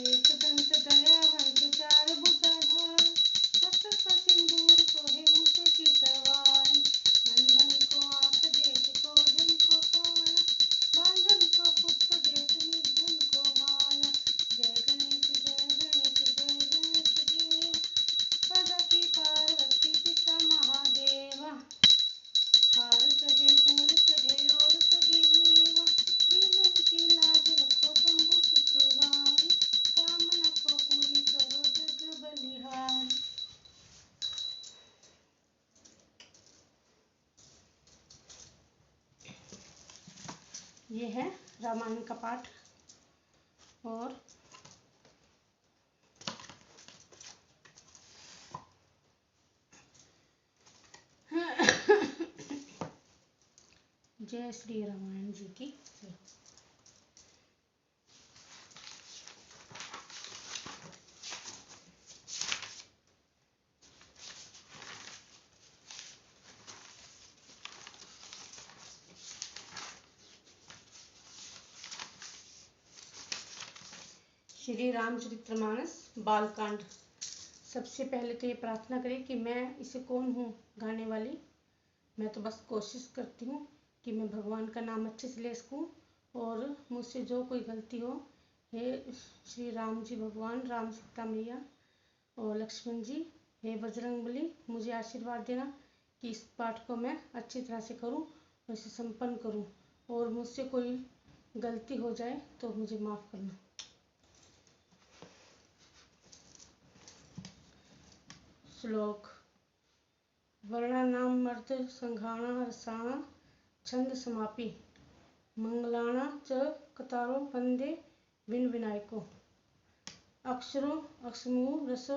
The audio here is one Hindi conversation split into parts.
एक दंत दयावंत चार भुजाधार, मस्तक पर सिंदूर सोहे मुख की सवारी। अंधन को आँख देत कोढ़िन को काया, बांझन को पुत्र देत निर्धन को माया। जय गणेश जय गणेश देव, सदा की पार्वती पिता महादेवा। हार चढ़े फूल चढ़े और सभी मेवा, दीनों की लाज रखो शंभु सुतवारी। कामना को पूरी करो जग बलिहारी। ये है रामायण का पाठ। और जय श्री रामायण जी की जय। श्री रामचरितमानस बालकांड। सबसे पहले तो ये प्रार्थना करें कि मैं इसे कौन हूँ गाने वाली। मैं तो बस कोशिश करती हूँ कि मैं भगवान का नाम अच्छे से ले सकूँ, और मुझसे जो कोई गलती हो, हे श्री राम जी भगवान, राम सीता मैया और लक्ष्मण जी, हे बजरंगबली, मुझे आशीर्वाद देना कि इस पाठ को मैं अच्छी तरह से करूँ और इसे संपन्न करूँ, और मुझसे कोई गलती हो जाए तो मुझे माफ़ करना। श्लोक। वर्णानां मर्द संघाणा रसाणा छंद समापी, मंगलाना च कतारो वंदे विन विनायको। अक्षरों अक्षमु रसो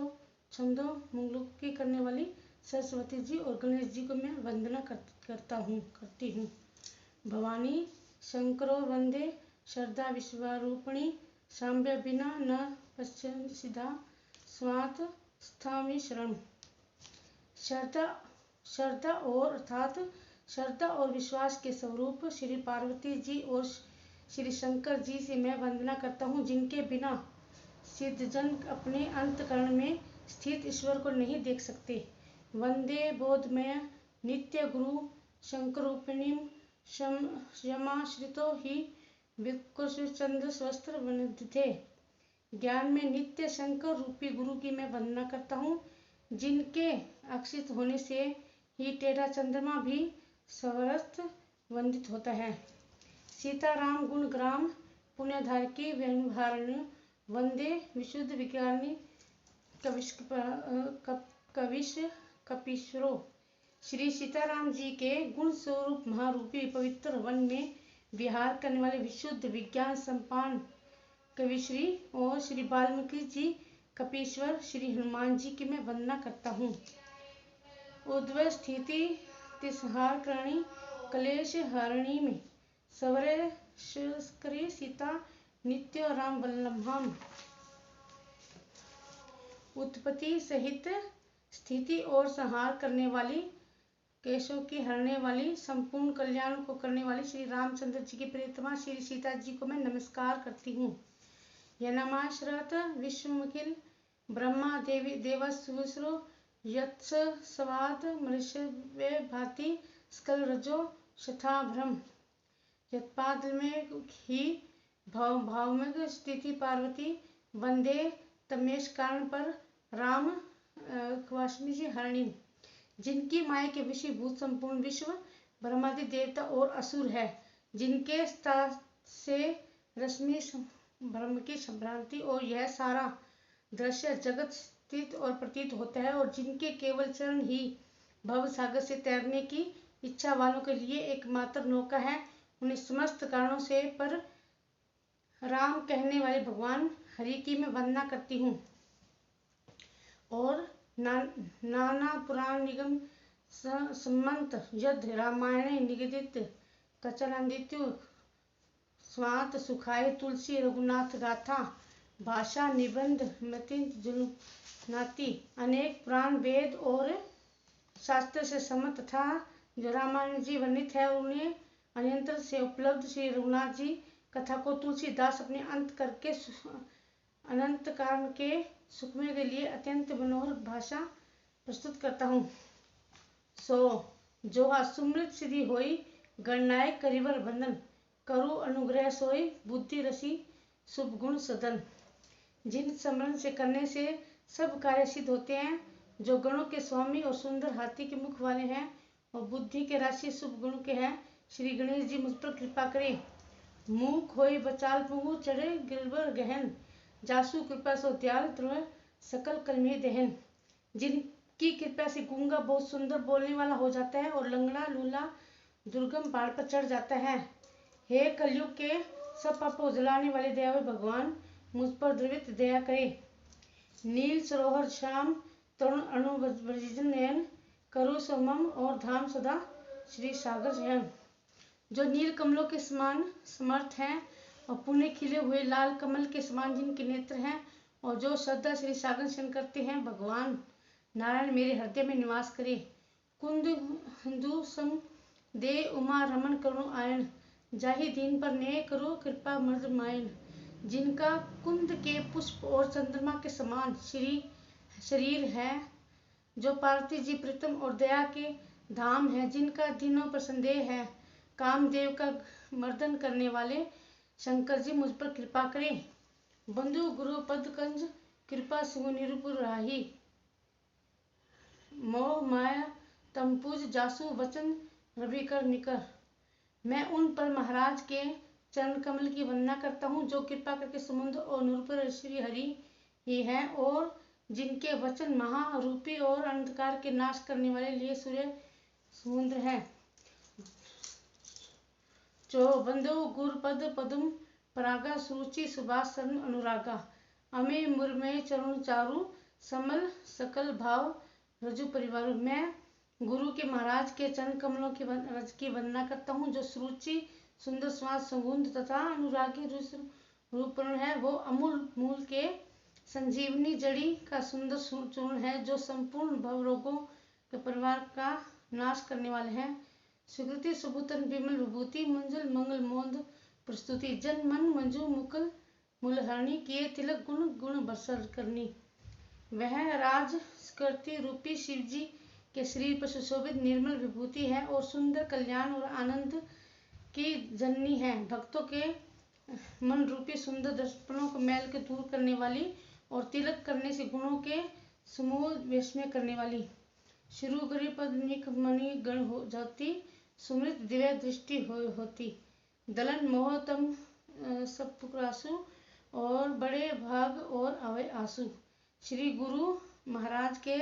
छंदों मंगलों करने वाली सरस्वती जी और गणेश जी को मैं वंदना करती हूँ। भवानी शंकरो वंदे श्रद्धा विश्वरूपिणी, साम्य बिना न पश्यन् सिद्धा स्वात स्थामि शरण। श्रद्धा और अर्थात श्रद्धा और विश्वास के स्वरूप श्री पार्वती जी और श्री शंकर जी से मैं वंदना करता हूँ, जिनके बिना सिद्धजन अपने अंतःकरण में स्थित ईश्वर को नहीं देख सकते। वंदे बोधमय नित्य गुरु शंकरूपिणीं, यमाश्रितो ही विकुशचंद्र स्वस्त्र वंदिते। ज्ञान में नित्य शंकर रूपी गुरु की मैं वंदना करता हूँ, जिनके आश्रित होने से ही टेढ़ा चंद्रमा भी सर्वस्थ वंदित होता है। सीताराम गुण ग्राम पुण्यधारकी व्यवहारिणी, वंदे विशुद्ध विज्ञानी कविश कपीश्वरो। श्री सीताराम जी के गुण स्वरूप महारूपी पवित्र वन में विहार करने वाले विशुद्ध विज्ञान संपन्न कविश्री और श्री वाल्मीकि जी कपीश्वर श्री हनुमान जी की मैं वंदना करता हूँ। उद्भव स्थिति तिसहार करणी कलेश हरणी में, सवरे शस्करी सीता नित्य राम वल्लभाम। उत्पत्ति सहित स्थिति और संहार करने वाली, केशों की हरने वाली, संपूर्ण कल्याण को करने वाली श्री रामचंद्र जी की प्रियतमा श्री सीता जी को मैं नमस्कार करती हूँ। यनमाश्रत विश्वमखिल ब्रह्मा देवी देवस्वसुरो यत्स स्वाद मृषवे भाति स्कल रजो शथाभ्रम। यत्पाद में ही भावमग स्थिति पार्वती, वंदे तमेश कारण पर राम क्वास्मी जी हरणी। जिनकी माया के विषयभूत संपूर्ण विश्व ब्रह्मादि देवता और असुर है, जिनके से रश्मि ब्रह्म की भ्रांति और यह सारा दृश्य जगत स्थित और प्रतीत होता है, और जिनके केवल चरण ही भव सागर से तैरने की इच्छा वालों के लिए एकमात्र नौका है, उन्हें समस्त कारणों से पर राम कहने वाले भगवान हरि की मैं वंदना करती हूँ। और नाना पुराण निगम सम्मत यद रामायणे निगदित कचनंदित्यु स्वात सुखाय तुलसी रघुनाथ गाथा, भाषा निबंध मति जुलनाती। अनेक पुराण वेद और शास्त्र से सम्मत तथा जो रामायण जी वर्णित है, उन्हें अन्यंत्र से उपलब्ध श्री रघुनाथ जी कथा को तुलसीदास अपने अंत करके अनंत कारण के सुखमय के लिए अत्यंत मनोहर भाषा प्रस्तुत करता हूँ। सो जोहा सुमृत सिद्धि होई, गणनायक करिवर बंधन, करु अनुग्रह सोई, बुद्धि रसी शुभ गुण सदन। जिन स्मरण से करने से सब कार्य सिद्ध होते हैं, जो गणों के स्वामी और सुंदर हाथी के मुख वाले हैं और बुद्धि के राशि शुभ गुण के हैं, श्री गणेश जी मुझ पर कृपा करें। मुँह खोई बचाल पुगु, चढ़े गिरबर गहन, जासु कृपा सो दयाल, ध्रुव सकल कलमे दहन। जिनकी कृपा से गूंगा बहुत सुंदर बोलने वाला हो जाता है और लंगड़ा लूला दुर्गम पहाड़ पर चढ़ जाता है। हे कलयुग के सब पापों जलाने वाले दयालु भगवान, मुझ पर द्रवित दया करे। नील सरोवर श्याम तरुण अणु ब्रजन नयन, करु समम और धाम सदा श्री सागर शयन। जो नील कमलों के समान समर्थ हैं और पुण्य खिले हुए लाल कमल के समान जिनके नेत्र हैं और जो श्रद्धा श्री सागर शयन करते हैं, भगवान नारायण मेरे हृदय में निवास करे। कुंद हिंदू सम दे उमा रमन करुण आयन, जाहि दीन पर ने करो कृपा मर्द मायन। जिनका कुंद के पुष्प और चंद्रमा के समान शरीर है, जो पार्वती जी प्रीतम और दया के धाम है, जिनका दिनों पर संदेह है, कामदेव का मर्दन करने वाले शंकर जी मुझ पर कृपा करें। बंधु गुरु पद कंज कृपा सिंह निरुपुर राही, मोह माया तमपूज जासु वचन रवि कर निकर। मैं उन पर महाराज के चरण कमल की वंदना करता हूँ, जो कृपा करके समुद्र और निरुपर श्री हरि ही हैं और जिनके वचन महारूपी और अंधकार के नाश करने वाले लिए सूर्य समुद्र है। जो बंधु गुर पद पदम परागा, सुरुचि सुभाष शरण अनुरागा। अमे मुरमय चरण चारु, समल सकल भाव रजु परिवार। मैं गुरु के महाराज के चरण कमलों की वंदना करता हूँ, जो सुरुचि सुंदर श्वास सुगंध तथा अनुरागी रूपण है। वो अमूल मूल के संजीवनी जड़ी का सुंदर चूर्ण है, जो संपूर्ण भव रोगों के परिवार का नाश करने वाले हैं। स्वीकृति सुभूतन विमल विभूति, मंजल मंगल मोद प्रस्तुति। जन मन मंजू मुकुल मूलहरणी, किए तिलक गुण गुण बरसर करनी। वह राज स्कृति रूपी शिव जी के शरीर पर सुशोभित निर्मल विभूति है और सुंदर कल्याण और आनंद की जननी है। भक्तों के मन रूपी सुंदर दर्पणों को मैल के दूर करने वाली और तिलक करने से गुणों के समूह विस्मय करने वाली। शुरू करी पद निक मणि गण हो जाती, सुमृत दिव्य दृष्टि होती। दलन मोह तम सब पुरासु, और बड़े भाग और अवय आंसू। श्री गुरु महाराज के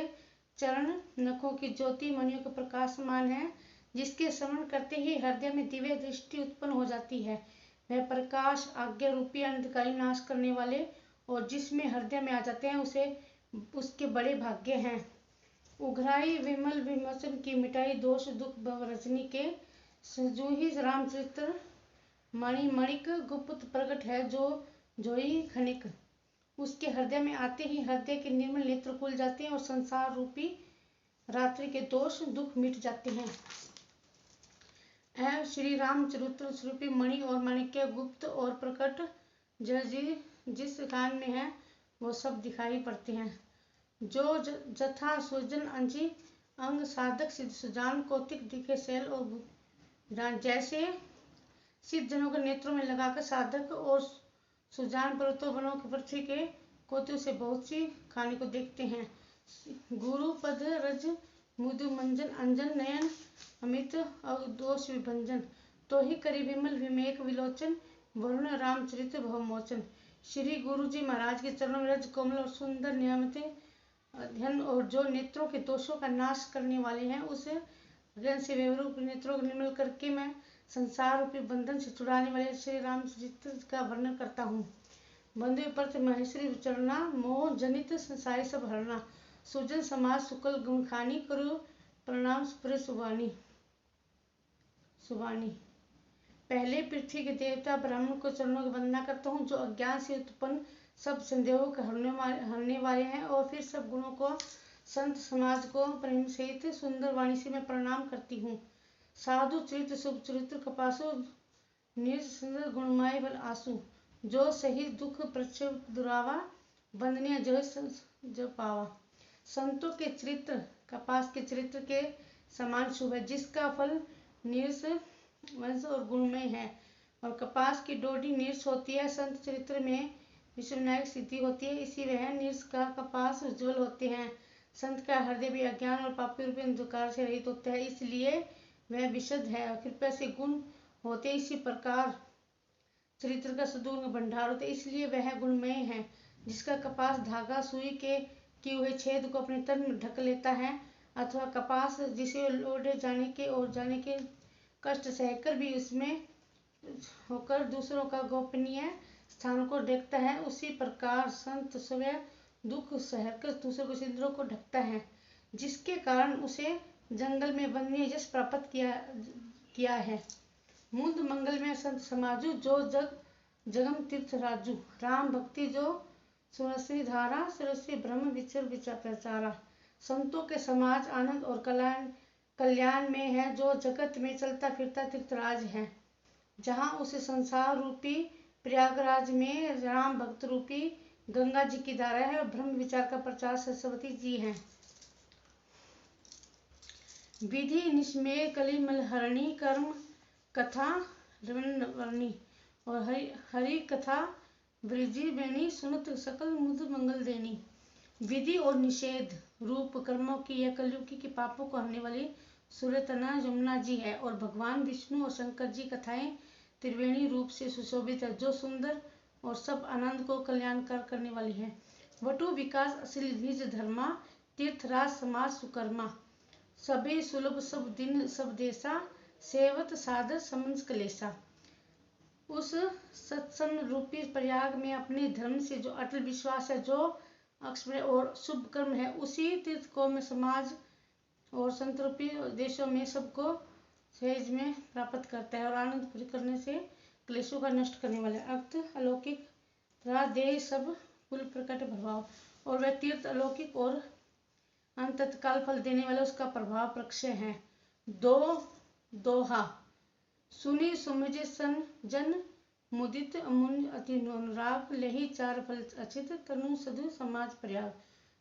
चरण नखों की ज्योति मणियों के प्रकाश समान है, जिसके स्मरण करते ही हृदय में दिव्य दृष्टि उत्पन्न हो जाती है। वह प्रकाश आज्ञा रूपी अंधकारी नाश करने वाले और जिसमें हृदय में आ जाते हैं उसे उसके बड़े भाग्य हैं। उघराई विमल विमोचन की मिटाई, दोष दुख भव रजनी के सजूही रामचरित्र मणि मणिक गुप्त प्रकट है, जो जोई खनिक। उसके हृदय में आते ही हृदय के निर्मल नेत्र खुल जाते हैं और संसार रूपी रात्रि के दोष दुख मिट जाते हैं। एवं श्री रामचरित्र स्वरूपी मणि और माणिक्य गुप्त और प्रकट जिस कान में है वो सब दिखाई पड़ते हैं। जो जथा सुजन अंजी अंग साधक सिद्ध सुजान, कौतिक दिखे शैल और भूजान। जैसे सिद्ध जनों के नेत्रों में लगाकर साधक और सुजान पर्वतों वनों के पृथ्वी के कोतियों से बहुत सी खाने को देखते हैं। गुरु पद रज मुदु मंजन अंजन नयन, अमित अवदोष विभंजन। तो ही करी विमल विमेक विलोचन, वरुण रामचरित्र भवमोचन। श्री गुरु जी महाराज के चरणों में रज कोमल और सुंदर नियमित अध्ययन और जो नेत्रों के दोषों का नाश करने वाले हैं, उस अध्ययन से वेवरूप नेत्रों को निर्मल करके मैं संसार रूपी बंधन से छुड़ाने वाले श्री रामचरित्र का वर्णन करता हूँ। बंधु पर्थ महेश्वरी विचरना, मोह जनित संसारी सब हरना। सुजन समाज सुकल गुणखानी, करो प्रणाम सुप्र सुवानी। पहले पृथ्वी के देवता ब्राह्मण को चरणों की वंदना करता हूँ, जो अज्ञान से उत्पन्न सब संदेहों को हरने वाले हैं, और फिर सब गुणों को संत समाज को प्रेम सहित सुंदर वाणी से मैं प्रणाम करती हूँ। साधु चरित्र शुभ चरित्र कपासु, निर्सुंदर गुणमय बल आसु। जो सही दुख प्रच्छव दुरावा, वंदनीय जो पावा। संतों के चरित्र कपास के चरित्र के समान शुभ है, जिसका फल नीरस वंश और गुणमय है। और कपास की डोडी नीरस होती है, संत चरित्र में विश्वविनायक सिद्धि होती है, इसी वह नीरस का कपास उज्ज्वल होते हैं। संत का हृदय भी अज्ञान और पापी रूपी अंधकार से रहित होता है, इसलिए वह विशुद्ध है और कृपया से गुण होते। इसी प्रकार चरित्र का सुदूर भंडार होते, इसलिए वह गुणमय है। जिसका कपास धागा सुई के किए हुए छेद को अपने तन में ढक लेता है, अथवा कपास जिसे ओढ़े जाने के कष्ट सहकर भी उसमें होकर दूसरों का गोपनीय स्थान को ढकता है, उसी प्रकार संत स्वयं दुख सहकर दूसरों के सिंदूरों को ढकता है, जिसके कारण उसे जंगल में वन्य यश प्राप्त किया है। मुंद मंगल में संत समाजू, जो जगम तीर्थ राजू। राम भक्ति जो सुरश्री धारा, सुरश्री ब्रह्म विचर प्रचारा। संतों के समाज आनंद और कल्याण में है, जो जगत में चलता फिरता तीर्थराज है। जहाँ उस संसार रूपी प्रयागराज में राम भक्त रूपी गंगा जी की धारा है और ब्रह्म विचार का प्रचार सरस्वती जी हैं। विधि निष्मेय कली मलहरणी, कर्म कथा वर्णी और हरि कथा वृजी बेनी, सुनत सकल मुद मंगल देनी। विधि और निषेध रूप कर्मों की यह कलयुगी के पापों को हरने वाली सूर्यतना यमुना जी है, और भगवान विष्णु और शंकर जी कथाएं त्रिवेणी रूप से सुशोभित है, जो सुंदर और सब आनंद को कल्याणकार करने वाली है। वटु विकास असिल निज धर्मा, तीर्थराज समाज सुकर्मा। सभी सुलभ सब दिन सब देशा, सेवत साधर समंस कलेसा। उस सत्संग रूपी प्रयाग में अपने धर्म से जो अटल विश्वास है, जो अक्षय और शुभ कर्म है, उसी तीर्थ को में समाज और संत रूपी देशों में सबको सहज में प्राप्त करता है और आनंद पूरी करने से क्लेशों का नष्ट करने वाला है। अर्थ अलौकिक देह सब कुल प्रकट प्रभाव, और वह तीर्थ अलौकिक और अंततकाल फल देने वाला उसका प्रभाव प्रक्षय है। दोहा सुनी सुमझे सन जन, मुदित अमुन अति अनुराग, लही चार फल अचित, तनु सधु समाज प्रयाग।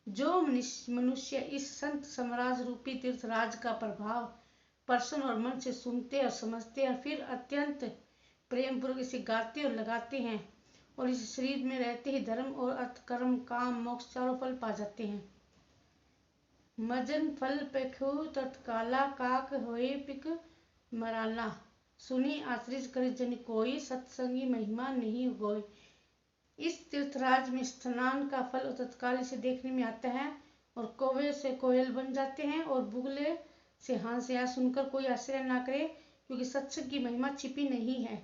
जो मनुष्य इस संत समराज रूपी तीर्थराज का प्रभाव प्रसन्न और मन से सुनते और समझते हैं, फिर अत्यंत प्रेम पूर्वक इसे गाते और लगाते हैं, और इस शरीर में रहते ही धर्म और अर्थ कर्म काम मोक्ष चारों फल पा जाते हैं। मजन फल पेखु तत्काला, काक होए पिक मराला, सुनी आश्रित कर जन कोई, सत्संगी महिमा नहीं गोई। इस तीर्थराज में स्नान का फल तत्काल इसे देखने में आता है, और कौवे से कोयल बन जाते हैं, और बुगले से हंस या सुनकर कोई आश्चर्य ना करे, क्योंकि सत्संग की महिमा छिपी नहीं है।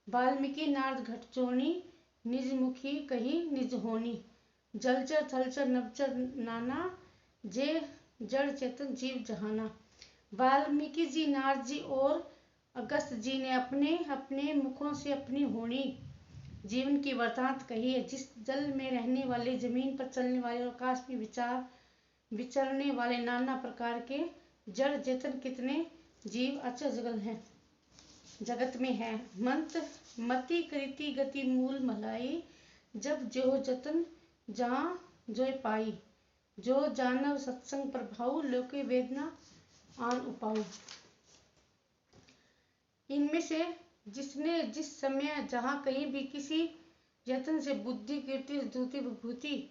वाल्मीकि नारद घटचोनी, निज मुखी कही निज होनी, जलचर थलचर नवचर नाना, जे जड़ चेतन जीव जहाना। वाल्मीकि जी, नारद जी और अगस्त जी ने अपने अपने मुखों से अपनी होनी जीवन की वृतांत कही है, जिस जल में रहने वाले, जमीन पर चलने वाले और आकाश में विचरने वाले नाना प्रकार के जड़ चेतन कितने जीव अचर जगत में है। मंत्र मति कृति गति मूल मलाई, जब जो जतन जहाँ जोय पाई, जो जानव सत्संग प्रभाव, लोके वेदना आन उपाऊ। इनमें से जिसने जिस समय जहाँ कहीं भी किसी यत्न से बुद्धि कीर्ति स्तुति विभूति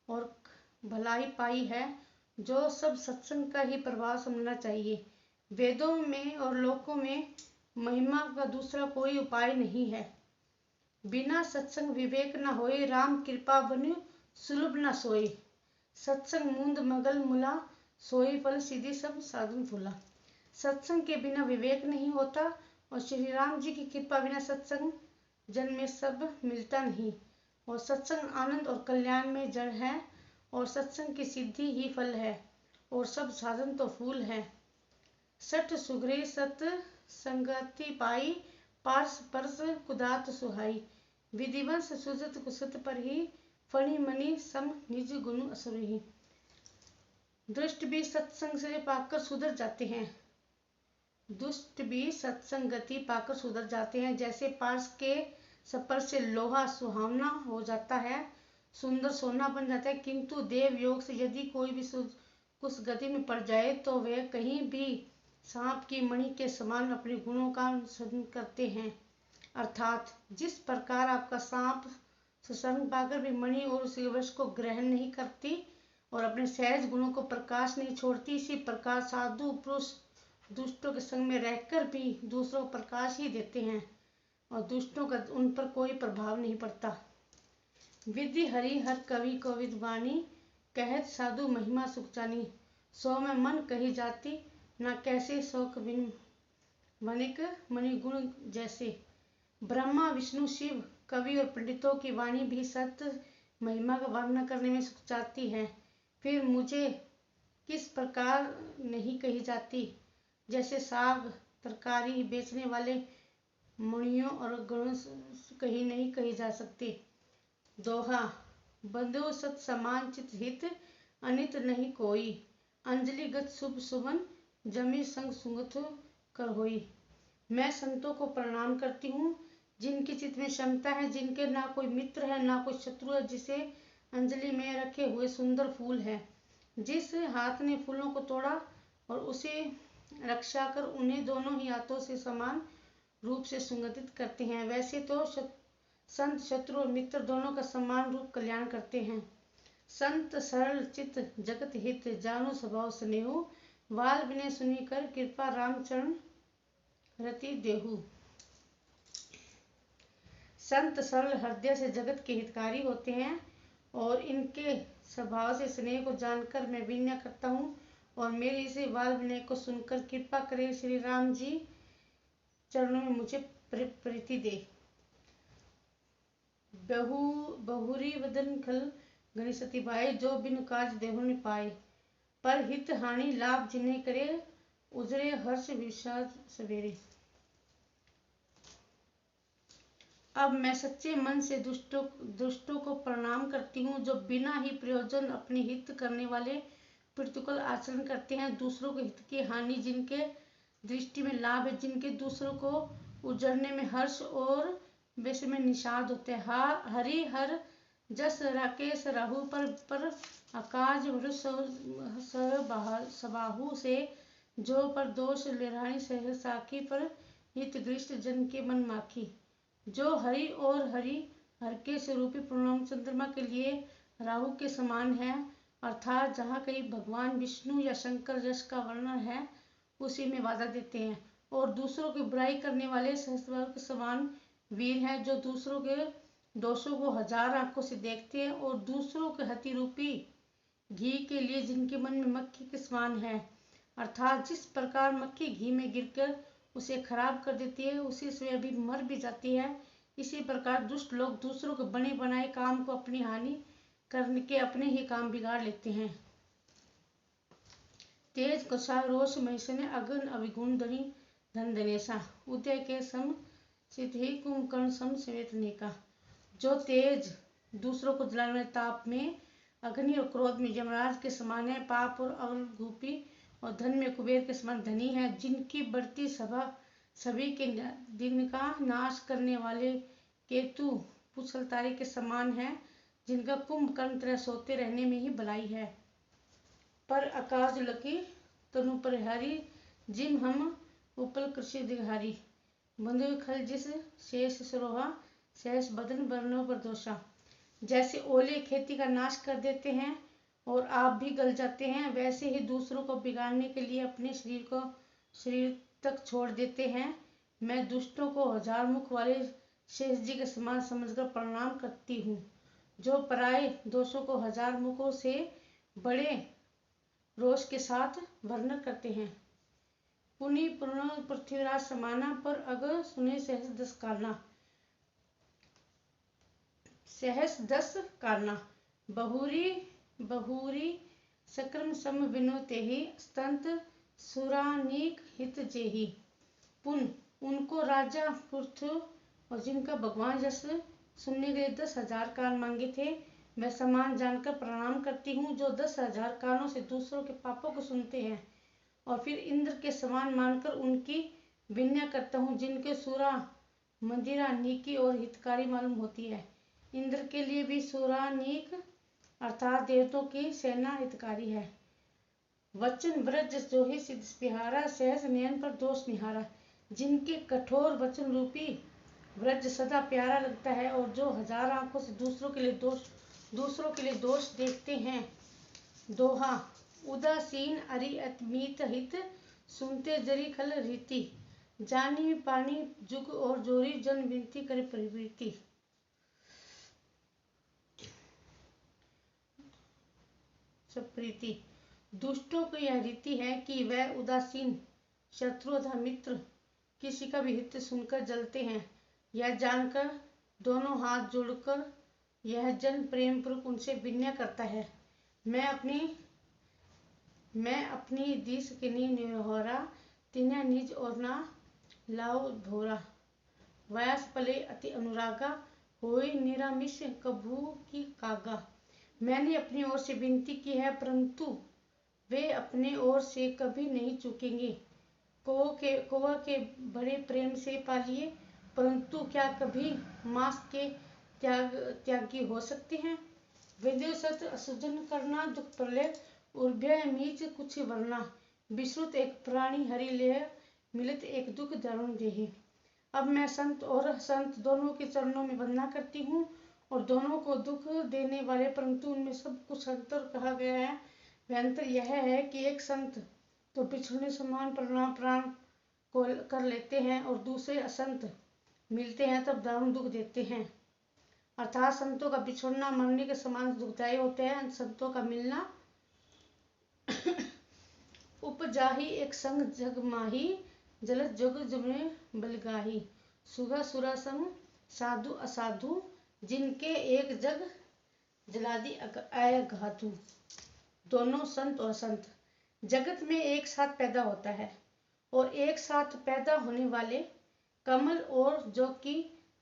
और भलाई पाई है, जो सब सत्संग का ही प्रभाव समझना चाहिए। वेदों में और लोकों में महिमा का दूसरा कोई उपाय नहीं है। बिना सत्संग विवेक न होए, राम कृपा बन सुलभ न सोए। सत्संग मूंद मगल मुला, सोई फल सीधी सब साधन फूला। सत्संग के बिना विवेक नहीं होता, और श्री राम जी की कृपा बिना सत्संग जन में सब मिलता नहीं। और सत्संग आनंद और कल्याण में जड़ है, और सत्संग की सिद्धि ही फल है, और सब साधन तो फूल है। सठ सुग्री सत संगति पाई, पार्स परस कुदात सुहाई। विधिवंश सुजत कुसत पर ही, फणी मणि सम निज गुण असुरही। दुष्ट भी सत्संग से पाकर सुधर जाते हैं, दुष्ट भी सत्संगति पाकर सुधर जाते हैं। जैसे पार्स के स्पर्श से लोहा सुहावना हो जाता है, सुंदर सोना बन जाता है, किंतु देव योग से यदि कोई भी कुछ गति में पड़ जाए तो वे कहीं भी सांप की मणि के समान अपने गुणों का अनुसरण करते हैं। अर्थात जिस प्रकार आपका सांप सुसंग पाकर भी मणि और उसके वश को ग्रहण नहीं करती और अपने सहज गुणों को प्रकाश नहीं छोड़ती, इसी प्रकार साधु पुरुष दुष्टों के संग में रहकर भी दूसरों को प्रकाश ही देते हैं और दुष्टों का उन पर कोई प्रभाव नहीं पड़ता। विधि हरि हर कवि को विद्वानी, कहत साधु महिमा सुख जानी। सो में मन कही जाती, ना कैसे शोक बिन वनिक मणिगुण जैसे। ब्रह्मा विष्णु शिव कवि और पंडितों की वाणी भी सत्य महिमा का वर्णन करने में सुख जाती है। फिर मुझे किस प्रकार नहीं कही जाती, जैसे साग तरकारी बेचने वाले मुनियों और गणों कहीं नहीं कही जा सकती। दोहा, बंधु सत समान चित हित, अनित नहीं कोई। अंजलि गत शुभ सुमन, जमी संग सुगत कर होई। मैं संतों को प्रणाम करती हूँ, जिनकी चित्त में क्षमता है, जिनके ना कोई मित्र है ना कोई शत्रु है, जिसे अंजलि में रखे हुए सुंदर फूल है, जिस हाथ ने फूलों को तोड़ा और उसे रक्षा कर उन्हें दोनों ही हाथों से समान रूप से सुगंधित करते हैं। वैसे तो संत शत्रु और मित्र दोनों का समान रूप कल्याण करते हैं। संत सरल चित जगत हित, जानो स्वभाव स्नेहु। वाल विनय सुनी कर, कृपा रामचरण रति देहु। संत सरल हृदय से जगत के हितकारी होते हैं और इनके स्वभाव से स्नेह को जानकर मैं विनय करता हूँ और मेरे इसे वाल विनय को सुनकर कृपा करे श्री राम जी चरणों में मुझे प्रीति दे। बहुरी वदन खल गणिसति भाई, जो बिन काज देहु न पाए। पर हित हानि लाभ जिन्हें करे, उजरे हर्ष विषाद सवेरे। अब मैं सच्चे मन से दुष्टों को प्रणाम करती हूँ, जो बिना ही प्रयोजन अपने हित करने वाले प्रतिकूल आचरण करते हैं। दूसरों के हित की हानि जिनके दृष्टि में लाभ है, जिनके दूसरों को उजड़ने में हर्ष और विश्व में निषाद होते हैं। हरि हर जस राकेश राहु पर आकाश सबाहु से, जो पर दोष लेरानी सह साखी, पर हित गृष्ट जन के मन माखी। जो हरि और हर के स्वरूपी पूर्णम चंद्रमा के लिए राहु के समान है, अर्थात जहाँ कहीं भगवान विष्णु या शंकर यश का वर्णन है उसी में वादा देते हैं। और दूसरों की बुराई करने वाले सहस्त्र के समान वीर हैं, जो दूसरों के दोषों को हजार आंखों से देखते हैं और दूसरों के हति रूपी घी के लिए जिनके मन में मक्खी के समान है, अर्थात जिस प्रकार मक्खी घी में गिरकर उसे खराब कर देती है, उसी से अभी मर भी जाती है, इसी प्रकार दुष्ट लोग दूसरों के बने बनाए काम को अपनी हानि करने के अपने ही काम बिगाड़ लेते हैं। तेज कषाय रोष महिषने, अगन अविगुण धनी धन धनेशा। उदय के सम सिद्धि कुंभकर्ण सम सवेतने का। जो तेज दूसरों को जलाने वाले ताप में, अग्नि और क्रोध में यमराज के समान है, पाप और अवलघूपी और धन में कुबेर के समान धनी है, जिनकी बढ़ती सभा सभी के दिन का नाश करने वाले केतु पुछलतारे के समान है, जिनका कुंभकर्ण तरह सोते रहने में ही भलाई है। पर आकाश लकी तनु परिहारी, जिम हम उपल कृषि दिहारी। बंधु खल जिस शेष सरोहा, शेष बदन वर्णों पर दोषा। जैसे ओले खेती का नाश कर देते हैं और आप भी गल जाते हैं, वैसे ही दूसरों को बिगाड़ने के लिए अपने शरीर तक छोड़ देते हैं। मैं दुष्टों को हजार मुख वाले शेष जी के समान समझकर प्रणाम करती हूँ, जो पराये दोषों को हजार मुखों से बड़े रोष के साथ वर्णन करते हैं। पुनि पूर्ण पृथ्वीराज समाना, पर अग सुने सहस दस कारना। बहुरी सक्रम सम विनो तेहि, स्तंत सुरानीक हित जेहि। पुन उनको राजा पृथु और जिनका भगवान यश सुनने के लिए 10,000 कान मांगे थे, मैं समान जानकर प्रणाम करती हूँ, जो 10,000 कानों से दूसरों के पापों को सुनते हैं और फिर इंद्र के समान मानकर उनकी विनय करता हूँ, जिनके सुरा मंदिरा नीकी और हितकारी मालूम होती है। इंद्र के लिए भी सुरा नीक अर्थात देवताओं की सेना हितकारी है। वचन व्रज जो ही सिद्ध पिहारा, सहज नयन पर दोष निहारा। जिनके कठोर वचन रूपी व्रज सदा प्यारा लगता है और जो हजार आंखों से दूसरों के लिए दोष देखते हैं। दोहा उदासीन अरि अतमीत हित, सुनते जरी खल रीति। जानी पानी जुग और जोरी, जन विनती करे प्रवृत्ति। प्रीति दुष्टों को यह रीति है कि वह उदासीन शत्रु तथा मित्र किसी का भी हित सुनकर जलते हैं। यह जानकर दोनों हाथ जोड़कर यह जन प्रेम पूर्वक उनसे विनय करता है। मैं अपनी दिस किनी निहोरा, तिन्ह निज और ना लाओ भोरा। वयस पले अति अनुरागा, होई निरामिष कभू की कागा। मैंने अपनी ओर से विनती की है परंतु वे अपने ओर से कभी नहीं चूकेंगे। कौवा के बड़े प्रेम से पालिए, परंतु क्या कभी मांस के त्यागी हो सकते हैं। विद्यो सत असुजन करना, दुख प्रलय उर्भय मीच कुछ वरना। विश्रुत एक प्राणी हरि लेह, मिलित एक दुख दारुण देहि। अब मैं संत और संत दोनों के चरणों में वंदना करती हूँ और दोनों को दुख देने वाले परंतु उनमें सब कुछ अंतर कहा गया है। वह अंतर यह है कि एक संत तो बिछड़ने समान प्राण को कर लेते हैं और दूसरे असंत मिलते हैं तब दारुण दुख देते हैं। अर्थात संतों का बिछड़ना मरने के समान दुखदायी होता है, संतों का मिलना उपजाही एक संग जग माही, जलत जग जमे बलगाही। सुगा सुरा संग साधु असाधु, जिनके एक जग जलादि आय घातु। दोनों संत और संत जगत में एक साथ पैदा होता है और एक साथ पैदा होने वाले कमल और जौ की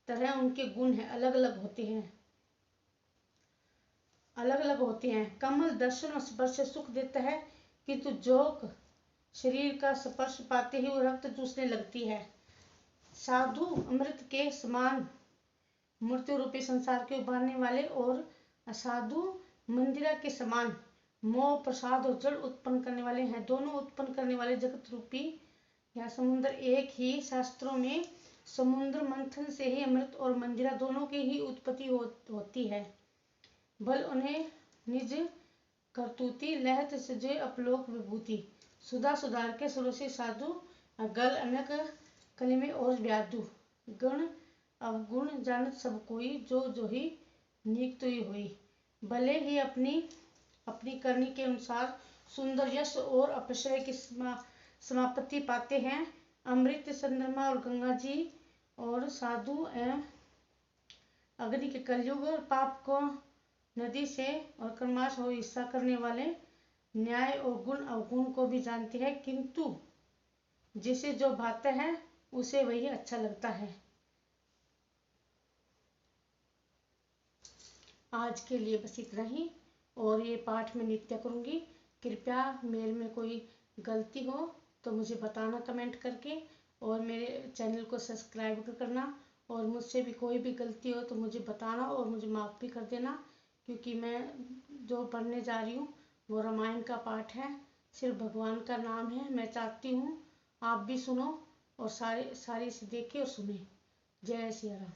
तरह उनके गुण हैं, अलग अलग होते हैं। कमल दर्शन और स्पर्श से सुख देता है, किंतु जोक शरीर का स्पर्श पाते ही वो रक्त चूसने लगती है। साधु अमृत के समान मृत्यु रूपी संसार के उबारने वाले और असाधु मंदिरा के समान मोह प्रसाद और जड़ उत्पन्न करने वाले हैं। दोनों उत्पन्न करने वाले जगत रूपी यह समुद्र एक ही। शास्त्रों में समुद्र मंथन से ही अमृत और मंदिरा दोनों की ही उत्पत्ति होती है। बल उन्हें निज करतूती, लहत सजे अपलोक विभूति। सुधा सुधार के सुरसि साधु, गल अनक कलिमे और व्याधु। गण अवगुण जानत सब कोई, जो जो ही नीक तो ही हुई। भले ही अपनी करनी के अनुसार सुंदर यश और अपशय की समाप्ति पाते हैं। अमृत चंद्रमा और गंगा जी और साधु एवं अग्नि के कलयुग पाप को नदी से और कर्माश हो हिस्सा करने वाले न्याय और गुण अवगुण को भी जानते हैं, किंतु जिसे जो भाता है उसे वही अच्छा लगता है। आज के लिए बस इतना ही और ये पाठ मैं नित्य करूँगी। कृपया मेरे में कोई गलती हो तो मुझे बताना कमेंट करके और मेरे चैनल को सब्सक्राइब करना और मुझसे भी कोई भी गलती हो तो मुझे बताना और मुझे माफ़ भी कर देना, क्योंकि मैं जो पढ़ने जा रही हूँ वो रामायण का पाठ है, सिर्फ भगवान का नाम है। मैं चाहती हूँ आप भी सुनो और सारे इसे देखें और सुने। जय सिया राम।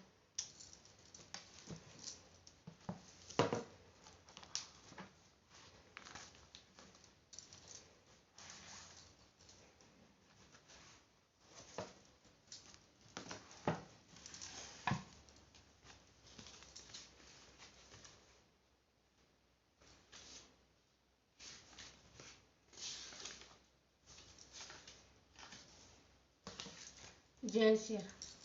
जय सिया राम।